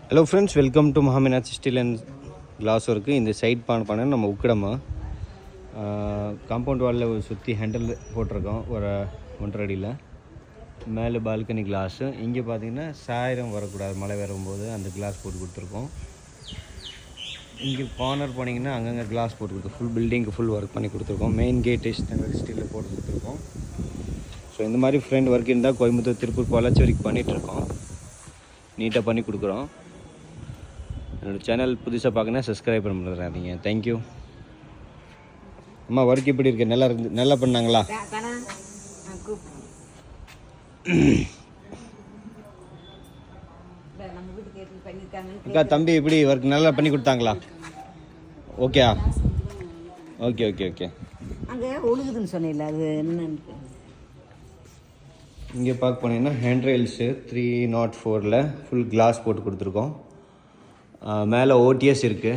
Hello friends, welcome to Mahameenakshi steel and glass work. இந்த side பண்ண நம்ம உக்கிடமா காம்பவுண்ட் வாலில் சுற்றி ஹேண்டில் போட்டிருக்கோம். ஒரு 1.5 அடியில் மேலே பால்கனி கிளாஸு. இங்கே பார்த்தீங்கன்னா சாயிரம் வரக்கூடாது, மழை வரும்போது அந்த கிளாஸ் போட்டு கொடுத்துருக்கோம். இங்கே கார்னர் போனீங்கன்னா அங்கங்கே கிளாஸ் போட்டு கொடுத்து ஃபுல் பில்டிங்க்கு ஃபுல் ஒர்க் பண்ணி கொடுத்துருக்கோம். மெயின் கேட்டு ஸ்டீலில் போட்டு கொடுத்துருக்கோம். ஸோ இந்த மாதிரி ஃப்ரெண்ட் ஒர்க் இருந்தால் கோயம்புத்தூர், திருப்பூர், பொள்ளாச்சி வரைக்கும் பண்ணிகிட்ருக்கோம். நீட்டாக பண்ணி கொடுக்குறோம். என்னோடய சேனல் புதுசாக பார்க்கணும், சப்ஸ்கிரைப் பண்ண முடியாதீங்க. தேங்க்யூ. அம்மா, ஒர்க் எப்படி இருக்கு? நல்லா இருக்கு? நல்லா பண்ணாங்களா? அக்கா, தம்பி எப்படி ஒர்க் நல்லா பண்ணி கொடுத்தாங்களா? Okay okay okay okay. அங்கே ஒழுகுதுன்னு சொன்னீங்களா, அது என்னன்னு? இங்கே பார்க்க போனீங்கன்னா ஹேண்ட் ரெயில்ஸு 304 ஃபுல் கிளாஸ் போட்டு கொடுத்துருக்கோம். மேலே ஓடிஎஸ் இருக்குது.